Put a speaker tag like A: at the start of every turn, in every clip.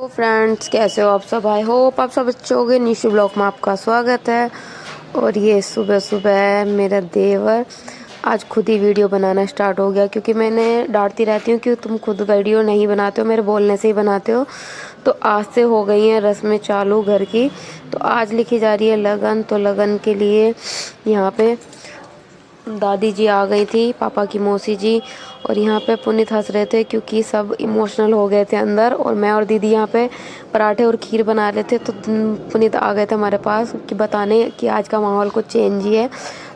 A: तो फ्रेंड्स, कैसे हो आप सब? आई होप आप सब अच्छे होंगे। निशु ब्लॉग में आपका स्वागत है। और ये सुबह सुबह मेरा देवर आज खुद ही वीडियो बनाना स्टार्ट हो गया, क्योंकि मैंने डांटती रहती हूँ कि तुम खुद वीडियो नहीं बनाते हो, मेरे बोलने से ही बनाते हो। तो आज से हो गई हैं रस्में चालू घर की। तो आज लिखी जा रही है लगन। तो लगन के लिए यहाँ पे दादी जी आ गई थी, पापा की मौसी जी। और यहाँ पे पुनीत हंस रहे थे क्योंकि सब इमोशनल हो गए थे अंदर। और मैं और दीदी यहाँ पे पराठे और खीर बना रहे थे। तो पुनीत आ गए थे हमारे पास कि बताने कि आज का माहौल कुछ चेंज ही है।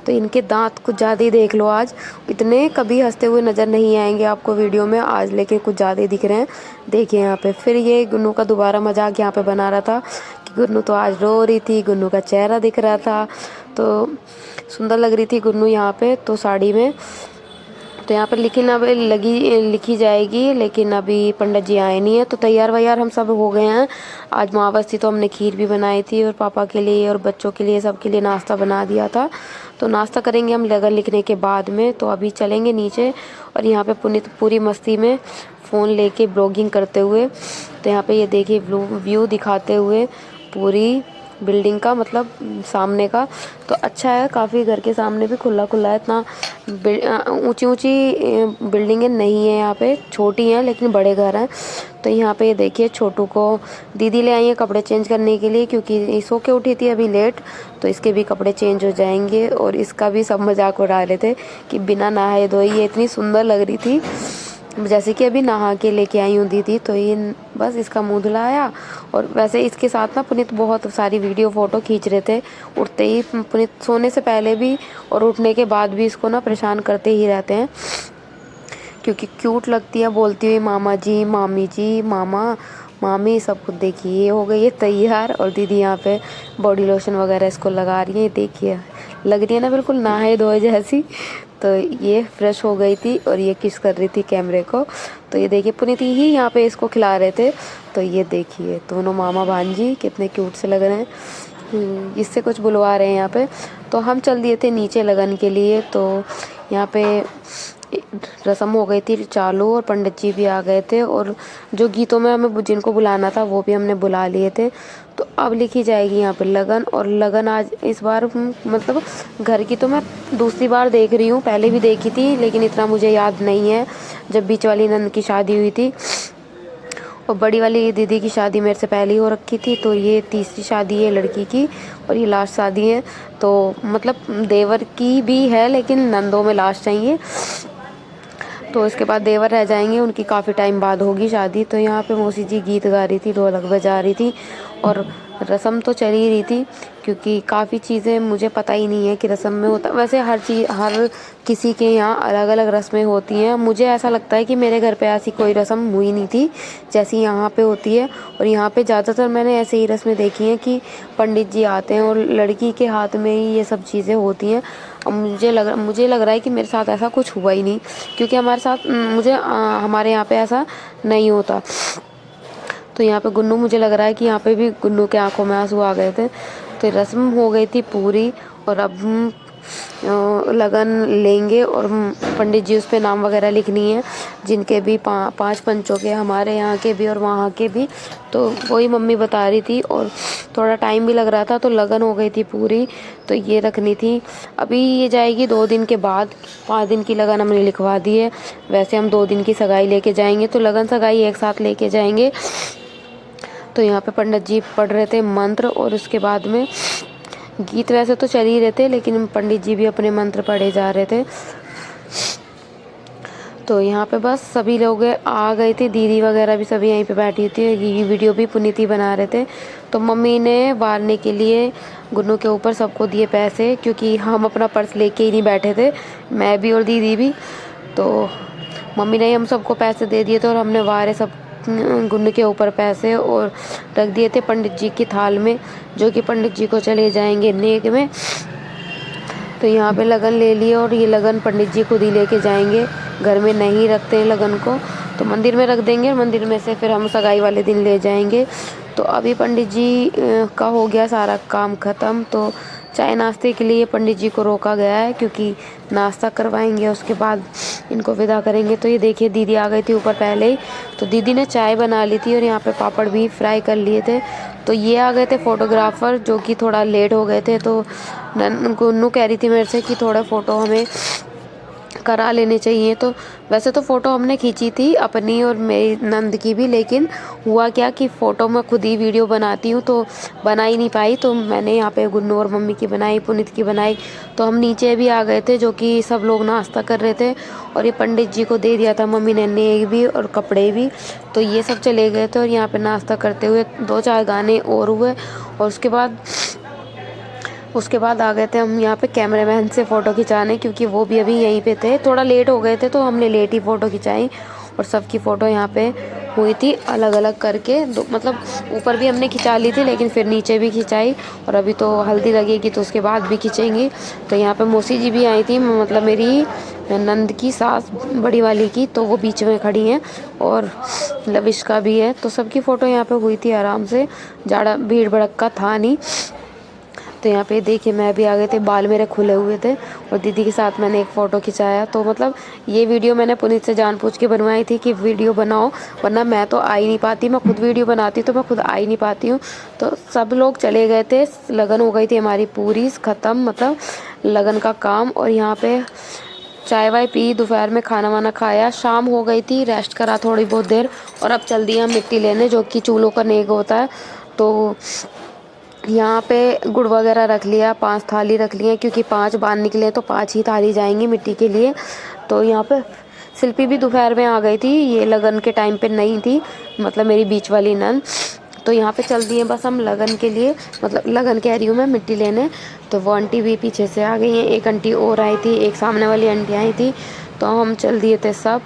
A: तो इनके दांत कुछ ज़्यादा ही देख लो आज, इतने कभी हंसते हुए नज़र नहीं आएंगे आपको वीडियो में आज, लेकिन कुछ ज़्यादा ही दिख रहे हैं। देखिए यहाँ पे फिर ये गुन्नू का दोबारा मजाक यहाँ पे बना रहा था कि गुन्नू तो आज रो रही थी, गुन्नू का चेहरा दिख रहा था। तो सुंदर लग रही थी गुन्नू यहाँ पे तो साड़ी में। तो यहाँ पर लिखी जाएगी, लेकिन अभी पंडित जी आए नहीं है। तो तैयार वैयार हम सब हो गए हैं। आज मावस थी तो हमने खीर भी बनाई थी और पापा के लिए और बच्चों के लिए सबके लिए नाश्ता बना दिया था। तो नाश्ता करेंगे हम लगन लिखने के बाद में। तो अभी चलेंगे नीचे। और यहाँ पे पुनीत पूरी मस्ती में फ़ोन लेके ब्लॉगिंग करते हुए। तो यहाँ पे ये देखिए व्यू दिखाते हुए पूरी बिल्डिंग का, मतलब सामने का। तो अच्छा है काफ़ी, घर के सामने भी खुला खुला है। इतना ऊंची ऊंची बिल्डिंगें नहीं है यहाँ पे, छोटी हैं लेकिन बड़े घर हैं। तो यहाँ पे ये देखिए छोटू को दीदी ले आई है कपड़े चेंज करने के लिए, क्योंकि सो के उठी थी अभी लेट। तो इसके भी कपड़े चेंज हो जाएंगे। और इसका भी सब मजाक उड़ा रहे थे कि बिना नहाए धोए ये इतनी सुंदर लग रही थी, जैसे कि अभी नहा के लेके आई हूँ दीदी। तो ये बस इसका मुंह धुलाया। और वैसे इसके साथ ना पुनीत बहुत सारी वीडियो फ़ोटो खींच रहे थे उठते ही। पुनीत सोने से पहले भी और उठने के बाद भी इसको ना परेशान करते ही रहते हैं, क्योंकि क्यूट लगती है बोलती हुई मामा जी, मामी जी, मामा, मामी सब कुछ। देखिए ये हो गई है तैयार। और दीदी यहाँ पे बॉडी लोशन वगैरह इसको लगा रही है। देखिए लग रही है ना बिल्कुल नहाए धोए जैसी। तो ये फ्रेश हो गई थी और ये किस कर रही थी कैमरे को। तो ये देखिए पुनीत ही यहाँ पे इसको खिला रहे थे। तो ये देखिए दोनों मामा भांजी कितने क्यूट से लग रहे हैं। इससे कुछ बुलवा रहे हैं यहाँ पे। तो हम चल दिए थे नीचे लगन के लिए। तो यहाँ पे रस्म हो गई थी चालू और पंडित जी भी आ गए थे। और जो गीतों में हमें जिनको बुलाना था वो भी हमने बुला लिए थे। तो अब लिखी जाएगी यहाँ पे लगन। और लगन आज इस बार मतलब घर की तो मैं दूसरी बार देख रही हूँ, पहले भी देखी थी लेकिन इतना मुझे याद नहीं है जब बीच वाली नंद की शादी हुई थी। और बड़ी वाली दीदी की शादी मेरे से पहले ही हो रखी थी। तो ये तीसरी शादी है लड़की की और ये लास्ट शादी है। तो मतलब देवर की भी है लेकिन नंदों में लास्ट चाहिए। तो इसके बाद देवर रह जाएंगे, उनकी काफ़ी टाइम बाद होगी शादी। तो यहाँ पे मौसी जी गीत गा रही थी, ढोलक बजा रही थी। और रस्म तो चल ही रही थी, क्योंकि काफ़ी चीज़ें मुझे पता ही नहीं है कि रस्म में होता। वैसे हर किसी के यहाँ अलग अलग रस्में होती हैं। मुझे ऐसा लगता है कि मेरे घर पे ऐसी कोई रस्म हुई नहीं थी जैसी यहाँ पे होती है। और यहाँ पे ज़्यादातर मैंने ऐसे ही रस्में देखी हैं कि पंडित जी आते हैं और लड़की के हाथ में ही ये सब चीज़ें होती हैं। अब मुझे लग रहा है कि मेरे साथ ऐसा कुछ हुआ ही नहीं, क्योंकि हमारे साथ हमारे यहाँ पे ऐसा नहीं होता। तो यहाँ पे गुन्नू, मुझे लग रहा है कि यहाँ पे भी गुन्नू के आंखों में आंसू आ गए थे। तो रस्म हो गई थी पूरी। और अब लगन लेंगे और पंडित जी उस पे नाम वगैरह लिखनी है, जिनके भी 5 पंचों के, हमारे यहाँ के भी और वहाँ के भी। तो वही मम्मी बता रही थी और थोड़ा टाइम भी लग रहा था। तो लगन हो गई थी पूरी। तो ये रखनी थी। अभी ये जाएगी 2 दिन के बाद। 5 दिन की लगन हमने लिखवा दी है। वैसे हम 2 दिन की सगाई लेके जाएंगे, तो लगन सगाई एक साथ लेके जाएंगे। तो यहाँ पे पंडित जी पढ़ रहे थे मंत्र और उसके बाद में गीत वैसे तो चल ही रहे थे, लेकिन पंडित जी भी अपने मंत्र पढ़े जा रहे थे। तो यहाँ पे बस सभी लोग आ गए थे, दीदी वगैरह भी सभी यहीं पे बैठी थी। ये वीडियो भी पुनीत ही बना रहे थे। तो मम्मी ने वारने के लिए गुन्नू के ऊपर सबको दिए पैसे, क्योंकि हम अपना पर्स लेके ही नहीं बैठे थे, मैं भी और दीदी भी। तो मम्मी ने हम सबको पैसे दे दिए थे और हमने वारे सब गुन्नू के ऊपर पैसे और रख दिए थे पंडित जी की थाल में, जो कि पंडित जी को चले जाएंगे नेक में। तो यहाँ पे लगन ले लिए और ये लगन पंडित जी खुद ही लेके जाएंगे, घर में नहीं रखते हैं लगन को। तो मंदिर में रख देंगे और मंदिर में से फिर हम सगाई वाले दिन ले जाएंगे। तो अभी पंडित जी का हो गया सारा काम ख़त्म। तो चाय नाश्ते के लिए पंडित जी को रोका गया है, क्योंकि नाश्ता करवाएंगे उसके बाद इनको विदा करेंगे। तो ये देखिए दीदी आ गई थी ऊपर पहले ही, तो दीदी ने चाय बना ली थी और यहाँ पे पापड़ भी फ्राई कर लिए थे। तो ये आ गए थे फोटोग्राफर, जो कि थोड़ा लेट हो गए थे। तो गुन्नू कह रही थी मेरे से कि थोड़ा फ़ोटो हमें करा लेने चाहिए। तो वैसे तो फ़ोटो हमने खींची थी अपनी और मेरी नंद की भी, लेकिन हुआ क्या कि फ़ोटो मैं खुद ही वीडियो बनाती हूँ तो बना ही नहीं पाई। तो मैंने यहाँ पे गुन्नू और मम्मी की बनाई, पुनीत की बनाई। तो हम नीचे भी आ गए थे, जो कि सब लोग नाश्ता कर रहे थे, और ये पंडित जी को दे दिया था मम्मी ने नेक भी और कपड़े भी। तो ये सब चले गए थे और यहाँ पर नाश्ता करते हुए 2-4 गाने और हुए। और उसके बाद आ गए थे हम यहाँ पे कैमरामैन से फ़ोटो खिंचाने, क्योंकि वो भी अभी यहीं पे थे। थोड़ा लेट हो गए थे तो हमने लेट ही फ़ोटो खिंचाई, और सबकी फ़ोटो यहाँ पे हुई थी अलग अलग करके। मतलब ऊपर भी हमने खिंचा ली थी, लेकिन फिर नीचे भी खिंचाई, और अभी तो हल्दी लगेगी तो उसके बाद भी खिंचेंगी। तो यहाँ पे मौसी जी भी आई थी, मतलब मेरी नंद की सास बड़ी वाली की, तो वो बीच में खड़ी हैं, और लविश का भी है। तो सबकी फ़ोटो यहाँ पे हुई थी आराम से, ज़्यादा भीड़ भड़क्का था नहीं। तो यहाँ पे देखिए मैं भी आ गए थे, बाल मेरे खुले हुए थे, और दीदी के साथ मैंने एक फ़ोटो खिंचाया। तो मतलब ये वीडियो मैंने पुनीत से जान पूछ के बनवाई थी कि वीडियो बनाओ, वरना मैं तो आ ही नहीं पाती। मैं खुद वीडियो बनाती तो मैं खुद आ ही नहीं पाती हूँ। तो सब लोग चले गए थे, लगन हो गई थी हमारी पूरी ख़त्म, मतलब लगन का काम। और यहाँ पे चाय वाय पी, दोपहर में खाना वाना खाया, शाम हो गई थी, रेस्ट करा थोड़ी बहुत देर, और अब चल दिया मिट्टी लेने, जो कि चूल्हों का नेक होता है। तो यहाँ पे गुड़ वगैरह रख लिया, 5 थाली रख लिए, क्योंकि 5 बांध निकले तो 5 ही थाली जाएंगी मिट्टी के लिए। तो यहाँ पे शिल्पी भी दोपहर में आ गई थी, ये लगन के टाइम पे नहीं थी, मतलब मेरी बीच वाली नन। तो यहाँ पे चल दिए बस हम लगन के लिए, मतलब लगन कह रही हूँ मैं, मिट्टी लेने। तो वो आंटी भी पीछे से आ गई हैं, एक आंटी और आई थी, एक सामने वाली आंटी आई थी। तो हम चल दिए थे सब।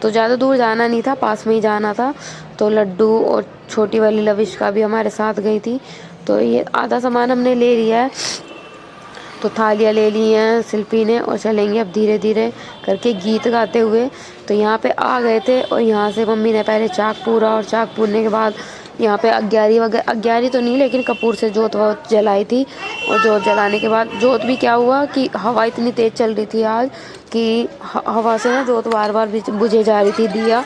A: तो ज़्यादा दूर जाना नहीं था, पास में ही जाना था। तो लड्डू और छोटी वाली लविश भी हमारे साथ गई थी। तो ये आधा सामान हमने ले लिया है, तो थालियाँ ले ली हैं शिल्पी ने, और चलेंगे अब धीरे धीरे करके गीत गाते हुए। तो यहाँ पे आ गए थे, और यहाँ से मम्मी ने पहले चाक पूरा, और चाक पूरने के बाद यहाँ पे अग्यारी वगैरह, अग्यारी तो नहीं लेकिन कपूर से जोत वोत जलाई थी। और जोत जलाने के बाद जोत भी क्या हुआ कि हवा इतनी तेज़ चल रही थी आज कि हवा से ना जोत बार बार बुझे जा रही थी दिया।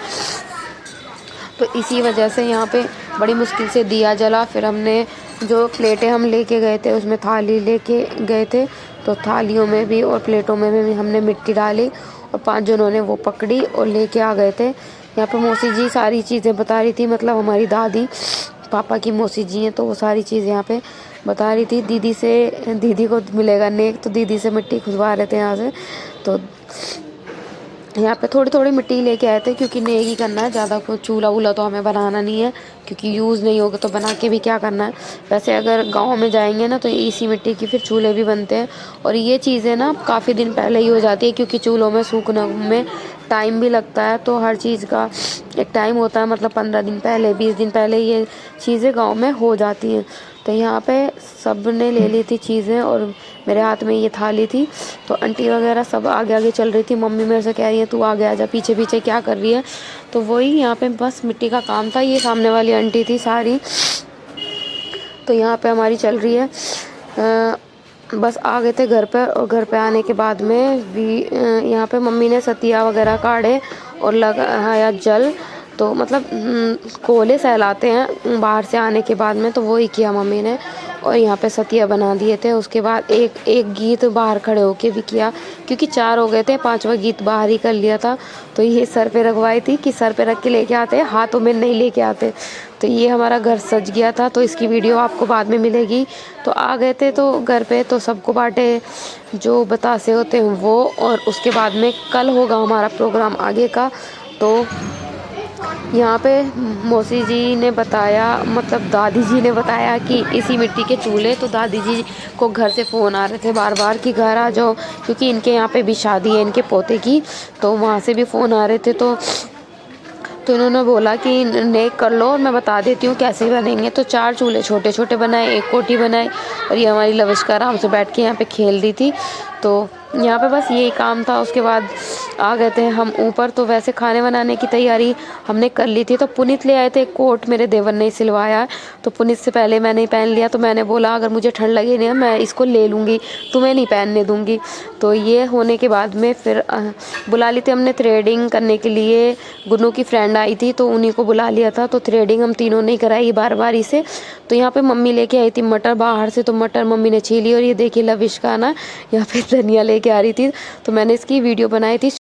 A: तो इसी वजह से यहाँ पे बड़ी मुश्किल से दिया जला। फिर हमने जो प्लेटें हम लेके गए थे उसमें थाली लेके गए थे, तो थालियों में भी और प्लेटों में भी हमने मिट्टी डाली, और 5 जनों ने वो पकड़ी और लेके आ गए थे। यहाँ पे मौसी जी सारी चीज़ें बता रही थी, मतलब हमारी दादी पापा की मौसी जी हैं, तो वो सारी चीज़ यहाँ पे बता रही थी। दीदी को मिलेगा नेक, तो दीदी से मिट्टी खुदवा रहे थे यहाँ से। तो यहाँ पे थोड़ी थोड़ी मिट्टी लेके आए थे, क्योंकि नेक ही करना है, ज़्यादा कुछ चूल्हा वूल्हा तो हमें बनाना नहीं है, क्योंकि यूज़ नहीं होगा तो बना के भी क्या करना है। वैसे अगर गांव में जाएंगे ना तो इसी मिट्टी की फिर चूल्हे भी बनते हैं, और ये चीज़ें ना काफ़ी दिन पहले ही हो जाती है, क्योंकि चूल्हों में सूखने में टाइम भी लगता है। तो हर चीज़ का एक टाइम होता है, मतलब 15 दिन पहले, 20 दिन पहले ये चीज़ें गाँव में हो जाती हैं। तो यहाँ पे सब ने ले ली थी चीज़ें, और मेरे हाथ में ये थाली थी। तो आंटी वगैरह सब आगे आगे चल रही थी। मम्मी मेरे से कह रही है तू आगे आ जा, पीछे पीछे क्या कर रही है। तो वही यहाँ पे बस मिट्टी का काम था। ये सामने वाली आंटी थी सारी, तो यहाँ पे हमारी चल रही है। बस आ गए थे घर पर, और घर पे आने के बाद में भी यहाँ पे मम्मी ने सतिया वगैरह काढ़े और लगाया जल। तो मतलब कोले सहलाते हैं बाहर से आने के बाद में, तो वही किया मम्मी ने, और यहाँ पे सतिया बना दिए थे। उसके बाद एक गीत बाहर खड़े होके भी किया, क्योंकि 4 हो गए थे, 5वां गीत बाहर ही कर लिया था। तो ये सर पे रखवाई थी कि सर पे रख के लेके आते, हाथों में नहीं लेके आते। तो ये हमारा घर सज गया था, तो इसकी वीडियो आपको बाद में मिलेगी। तो आ गए थे तो घर पे तो सबको बांटे जो बतासे होते हैं वो, और उसके बाद में कल होगा हमारा प्रोग्राम आगे का। तो यहाँ पे मौसी जी ने बताया, मतलब दादी जी ने बताया कि इसी मिट्टी के चूल्हे। तो दादी जी को घर से फ़ोन आ रहे थे बार बार कि घर आ जाओ, क्योंकि इनके यहाँ पे भी शादी है इनके पोते की, तो वहाँ से भी फ़ोन आ रहे थे। तो इन्होंने बोला कि नेक कर लो और मैं बता देती हूँ कैसे बनेंगे। तो 4 चूल्हे छोटे छोटे बनाए, 1 कोठी बनाई, और ये हमारी लविश का आराम से बैठ के यहाँ पे खेल रही थी। तो यहाँ पे बस यही काम था। उसके बाद आ गए थे हम ऊपर। तो वैसे खाने बनाने की तैयारी हमने कर ली थी। तो पुनीत ले आए थे कोट, मेरे देवर ने सिलवाया है, तो पुनीत से पहले मैंने ही पहन लिया। तो मैंने बोला अगर मुझे ठंड लगे नहीं मैं इसको ले लूँगी, तुम्हें नहीं पहनने दूँगी। तो ये होने के बाद में फिर बुला ली थी हमने थ्रेडिंग करने के लिए। गुन्नू की फ्रेंड आई थी तो उन्हीं को बुला लिया था। तो थ्रेडिंग हम तीनों ने कराई बार बारी से। तो यहाँ पे मम्मी लेके आई थी मटर बाहर से, तो मटर मम्मी ने छीली। और ये देखिए लविश का ना यहाँ पे धनिया लेके आ रही थी, तो मैंने इसकी वीडियो बनाई थी